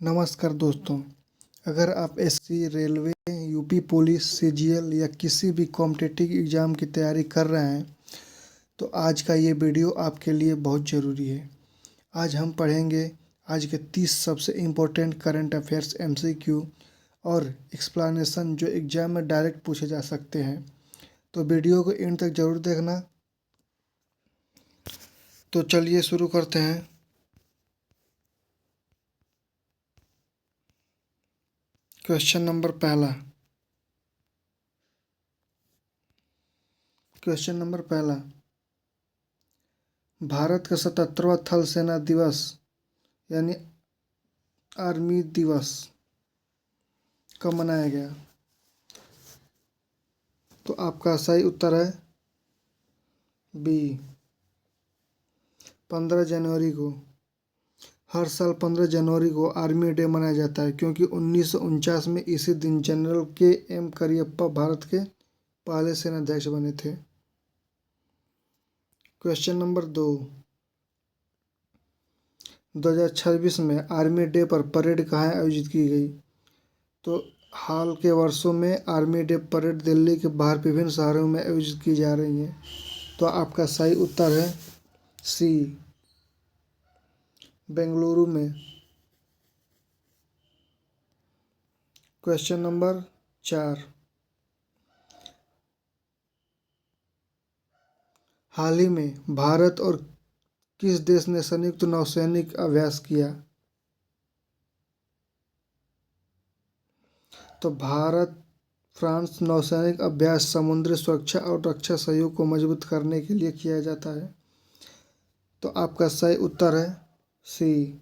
नमस्कार दोस्तों। अगर आप SSC, railway, UP police, CGL या किसी भी कॉम्पिटिटिव एग्ज़ाम की तैयारी कर रहे हैं तो आज का ये वीडियो आपके लिए बहुत ज़रूरी है। आज हम पढ़ेंगे आज के 30 सबसे इम्पोर्टेंट करंट अफेयर्स एमसीक्यू और एक्सप्लेनेशन जो एग्ज़ाम में डायरेक्ट पूछे जा सकते हैं। तो वीडियो को एंड तक ज़रूर देखना। तो चलिए शुरू करते हैं। क्वेश्चन नंबर पहला, भारत का 77वां थल सेना दिवस यानी आर्मी दिवस कब मनाया गया? तो आपका सही उत्तर है बी, 15 जनवरी को। हर साल 15 जनवरी को आर्मी डे मनाया जाता है क्योंकि 1949 में इसी दिन जनरल के.एम. करियप्पा भारत के पहले सेनाध्यक्ष बने थे। क्वेश्चन नंबर 2, 2026 में आर्मी डे पर परेड कहाँ आयोजित की गई? तो हाल के वर्षों में आर्मी डे परेड दिल्ली के बाहर विभिन्न शहरों में आयोजित की जा रही हैं। तो आपका सही उत्तर है सी, बेंगलुरु में। क्वेश्चन नंबर 4, हाल ही में भारत और किस देश ने संयुक्त नौसैनिक अभ्यास किया? तो भारत फ्रांस नौसैनिक अभ्यास समुद्री सुरक्षा और रक्षा सहयोग को मजबूत करने के लिए किया जाता है। तो आपका सही उत्तर है सी,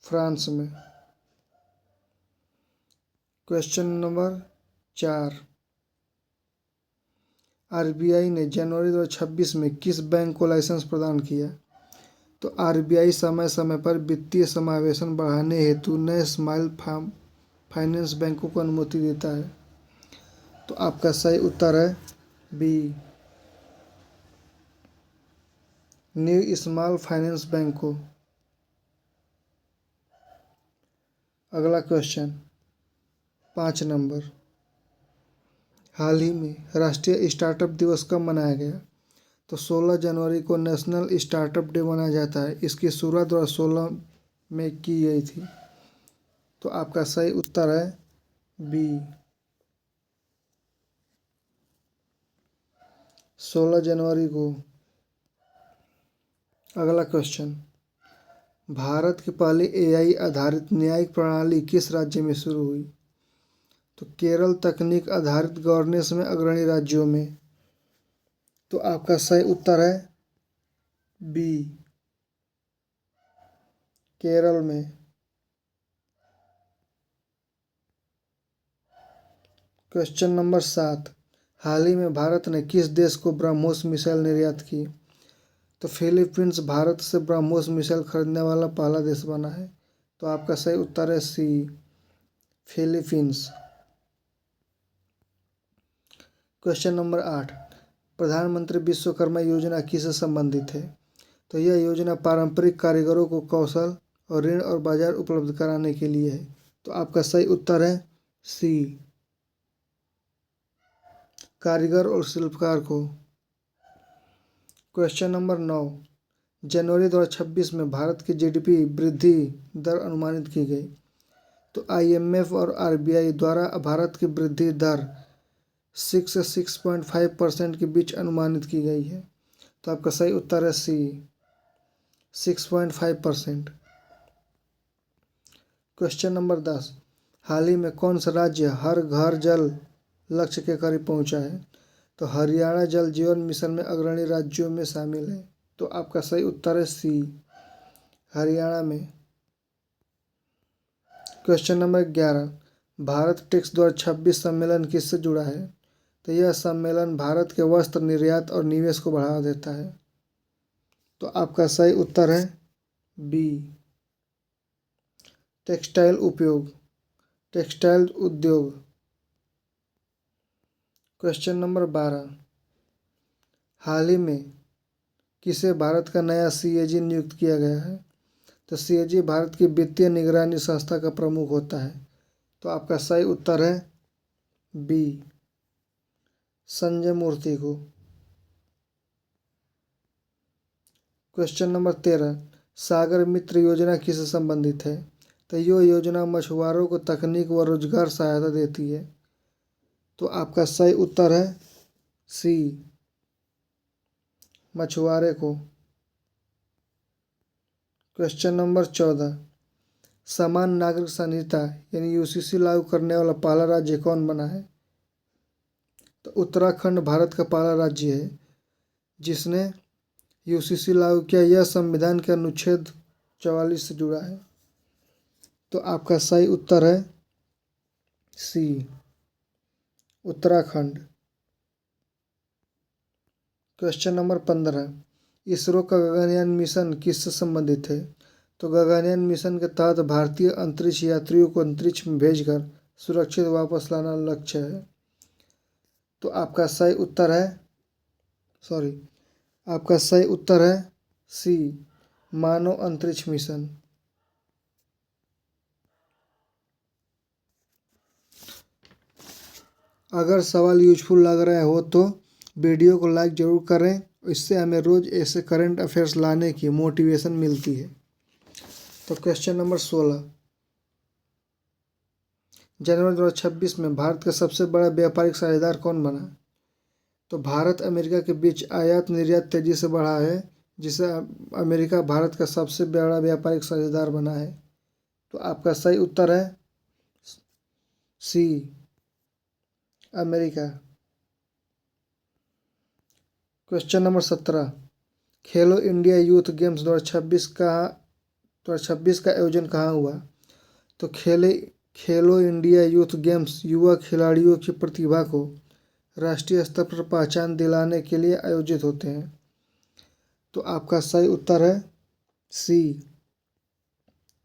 फ्रांस में। क्वेश्चन नंबर 4, आरबीआई ने जनवरी 2026 में किस बैंक को लाइसेंस प्रदान किया? तो आरबीआई समय समय पर वित्तीय समावेशन बढ़ाने हेतु नए स्मॉल फाइनेंस बैंकों को अनुमति देता है। तो आपका सही उत्तर है B, new small finance bank को। अगला क्वेश्चन 5 नंबर, हाल ही में राष्ट्रीय स्टार्टअप दिवस कब मनाया गया? तो 16 जनवरी को नेशनल स्टार्टअप डे मनाया जाता है। इसकी शुरुआत 2016 में की गई थी। तो आपका सही उत्तर है बी, 16 जनवरी को। अगला क्वेश्चन, भारत की पहली एआई आधारित न्यायिक प्रणाली किस राज्य में शुरू हुई? तो केरल तकनीक आधारित गवर्नेंस में अग्रणी राज्यों में। तो आपका सही उत्तर है बी, केरल में। क्वेश्चन नंबर 7, हाल ही में भारत ने किस देश को ब्रह्मोस मिसाइल निर्यात की? तो फिलीपींस भारत से ब्रह्मोस मिसाइल खरीदने वाला पहला देश बना है। तो आपका सही उत्तर है सी, फिलीपींस। क्वेश्चन नंबर 8, प्रधानमंत्री विश्वकर्मा योजना किससे संबंधित है? तो यह योजना पारंपरिक कारीगरों को कौशल और ऋण और बाजार उपलब्ध कराने के लिए है। तो आपका सही उत्तर है सी, कारीगर और शिल्पकार को। क्वेश्चन नंबर 9, जनवरी 2026 में भारत की जीडीपी वृद्धि दर अनुमानित की गई। तो आईएमएफ और आरबीआई द्वारा भारत की वृद्धि दर 6 से 6.5% के बीच अनुमानित की गई है। तो आपका सही उत्तर है सी, 6.5%। क्वेश्चन नंबर 10, हाल ही में कौन सा राज्य हर घर जल लक्ष्य के करीब पहुंचा है? तो हरियाणा जल जीवन मिशन में अग्रणी राज्यों में शामिल है। तो आपका सही उत्तर है सी, हरियाणा में। क्वेश्चन नंबर 11, भारत टेक्स 2026 सम्मेलन किससे जुड़ा है? तो यह सम्मेलन भारत के वस्त्र निर्यात और निवेश को बढ़ावा देता है। तो आपका सही उत्तर है बी, टेक्सटाइल उद्योग। क्वेश्चन नंबर 12, हाल ही में किसे भारत का नया सीएजी नियुक्त किया गया है? तो सीएजी भारत की वित्तीय निगरानी संस्था का प्रमुख होता है। तो आपका सही उत्तर है बी, संजय मूर्ति को। क्वेश्चन नंबर 13, सागर मित्र योजना किससे संबंधित है? तो यह योजना मछुआरों को तकनीक व रोजगार सहायता देती है। तो आपका सही उत्तर है सी, मछुआरे को। क्वेश्चन नंबर 14, समान नागरिक संहिता यानी यूसीसी लागू करने वाला पहला राज्य कौन बना है? तो उत्तराखंड भारत का पहला राज्य है जिसने यूसीसी लागू किया। यह संविधान के अनुच्छेद 44 से जुड़ा है। तो आपका सही उत्तर है सी, उत्तराखंड। क्वेश्चन नंबर 15, इसरो का गगनयान मिशन किससे संबंधित है? तो गगनयान मिशन के तहत भारतीय अंतरिक्ष यात्रियों को अंतरिक्ष में भेजकर सुरक्षित वापस लाना लक्ष्य है। तो आपका सही उत्तर है सी, मानव अंतरिक्ष मिशन। अगर सवाल यूजफुल लग रहा हो तो वीडियो को लाइक ज़रूर करें, इससे हमें रोज़ ऐसे करंट अफेयर्स लाने की मोटिवेशन मिलती है। तो क्वेश्चन नंबर 16, जनवरी 2026 में भारत का सबसे बड़ा व्यापारिक साझेदार कौन बना? तो भारत अमेरिका के बीच आयात निर्यात तेजी से बढ़ा है, जिससे अमेरिका भारत का सबसे बड़ा व्यापारिक साझेदार बना है। तो आपका सही उत्तर है सी, अमेरिका। क्वेश्चन नंबर 17, खेलो इंडिया यूथ गेम्स 2026 का आयोजन कहाँ हुआ? तो खेलो इंडिया यूथ गेम्स युवा खिलाड़ियों की प्रतिभा को राष्ट्रीय स्तर पर पहचान दिलाने के लिए आयोजित होते हैं। तो आपका सही उत्तर है सी,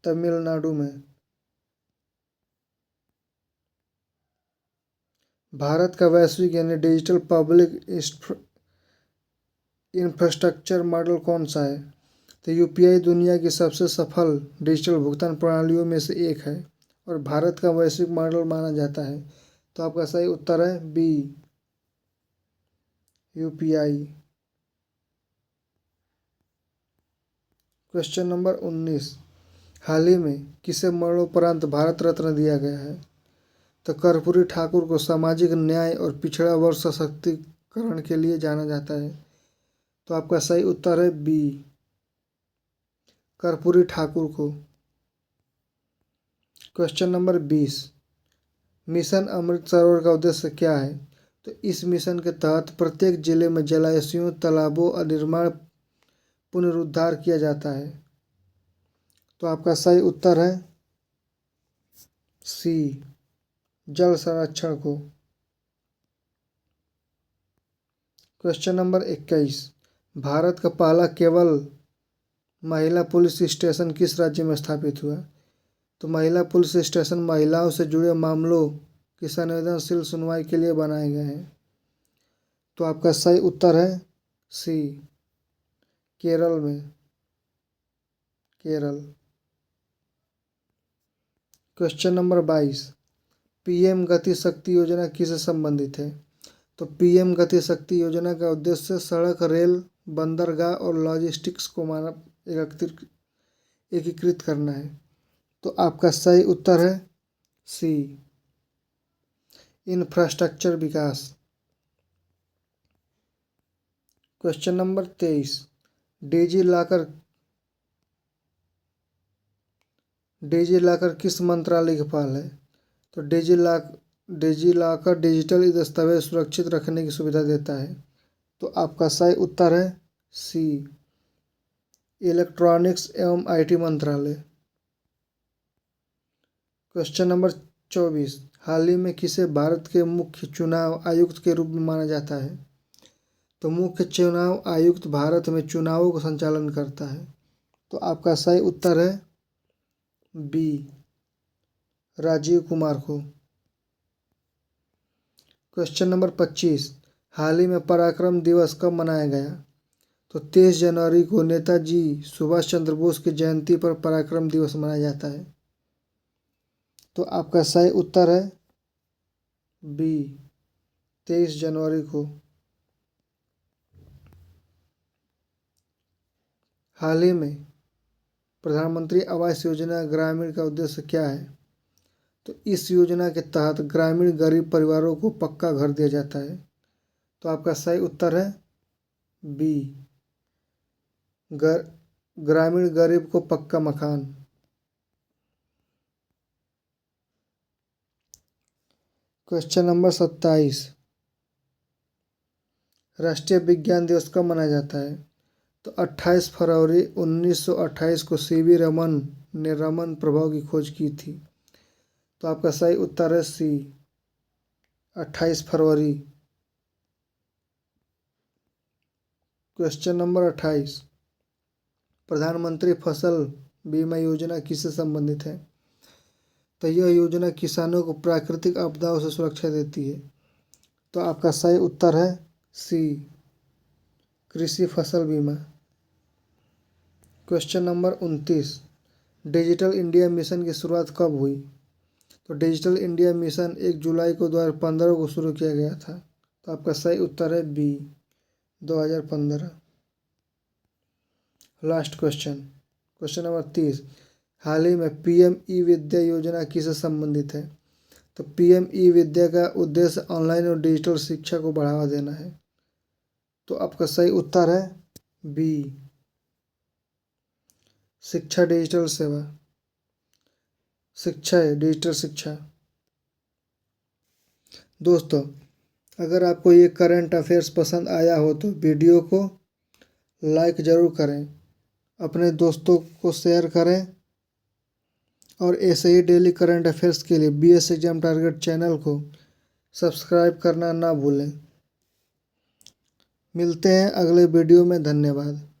तमिलनाडु में। भारत का वैश्विक यानी डिजिटल पब्लिक इंफ्रास्ट्रक्चर मॉडल कौन सा है? तो यूपीआई दुनिया की सबसे सफल डिजिटल भुगतान प्रणालियों में से एक है और भारत का वैश्विक मॉडल माना जाता है। तो आपका सही उत्तर है बी, यूपीआई। क्वेश्चन नंबर 19, हाल ही में किसे मरणोपरांत भारत रत्न दिया गया है? तो कर्पूरी ठाकुर को सामाजिक न्याय और पिछड़ा वर्ग सशक्तिकरण के लिए जाना जाता है। तो आपका सही उत्तर है बी, कर्पूरी ठाकुर को। Question number 20, mission Amrit Sarovar का उद्देश्य क्या है? तो इस मिशन के तहत प्रत्येक जिले में जलाशयों, तालाबों और निर्माण पुनरुद्धार किया जाता है। तो आपका सही उत्तर है सी, जल संरक्षण को। क्वेश्चन नंबर 21, भारत का पहला केवल महिला पुलिस स्टेशन किस राज्य में स्थापित हुआ? तो महिला पुलिस स्टेशन महिलाओं से जुड़े मामलों की संवेदनशील सुनवाई के लिए बनाए गए हैं। तो आपका सही उत्तर है सी, केरल में, केरल। क्वेश्चन नंबर 22, पीएम गति शक्ति योजना किससे संबंधित है? तो पीएम गति शक्ति योजना का उद्देश्य सड़क, रेल, बंदरगाह और लॉजिस्टिक्स को एकीकृत करना है। तो आपका सही उत्तर है सी, इंफ्रास्ट्रक्चर विकास। क्वेश्चन नंबर 23, डिजी लॉकर किस मंत्रालय की पहल है? तो डिजी लॉकर डिजिटल दस्तावेज सुरक्षित रखने की सुविधा देता है। तो आपका सही उत्तर है सी, इलेक्ट्रॉनिक्स एवं आईटी मंत्रालय। क्वेश्चन नंबर 24, हाल ही में किसे भारत के मुख्य चुनाव आयुक्त के रूप में माना जाता है? तो मुख्य चुनाव आयुक्त भारत में चुनावों का संचालन करता है। तो आपका सही उत्तर है बी, राजीव कुमार को। क्वेश्चन नंबर 25, हाल ही में पराक्रम दिवस कब मनाया गया? तो 23 जनवरी को नेताजी सुभाष चंद्र बोस की जयंती पर पराक्रम दिवस मनाया जाता है। तो आपका सही उत्तर है बी, 23 जनवरी को। हाल ही में प्रधानमंत्री आवास योजना ग्रामीण का उद्देश्य क्या है? तो इस योजना के तहत ग्रामीण गरीब परिवारों को पक्का घर दिया जाता है। तो आपका सही उत्तर है बी, ग्रामीण गरीब को पक्का मकान। क्वेश्चन नंबर 27, राष्ट्रीय विज्ञान दिवस कब मनाया जाता है? तो 28 फरवरी 1928 को सीवी रमन ने रमन प्रभाव की खोज की थी। तो आपका सही उत्तर है सी, 28 फरवरी। क्वेश्चन नंबर 28, प्रधानमंत्री फसल बीमा योजना किससे संबंधित है? तो यह योजना किसानों को प्राकृतिक आपदाओं से सुरक्षा देती है। तो आपका सही उत्तर है सी, कृषि फसल बीमा। Question number 29, digital India mission की शुरुआत कब हुई? तो डिजिटल इंडिया मिशन 1 जुलाई को 2015 को शुरू किया गया था। तो आपका सही उत्तर है B, 2015। Last question, question number 30, हाल ही में पीएम ई विद्या योजना किससे संबंधित है? तो पीएम ई विद्या का उद्देश्य ऑनलाइन और डिजिटल शिक्षा को बढ़ावा देना है। तो आपका सही उत्तर है बी, शिक्षा डिजिटल सेवा, शिक्षा है डिजिटल शिक्षा। दोस्तों, अगर आपको ये करंट अफेयर्स पसंद आया हो तो वीडियो को लाइक ज़रूर करें, अपने दोस्तों को शेयर करें और ऐसे ही डेली करंट अफेयर्स के लिए बीएस एग्जाम टारगेट चैनल को सब्सक्राइब करना ना भूलें। मिलते हैं अगले वीडियो में। धन्यवाद।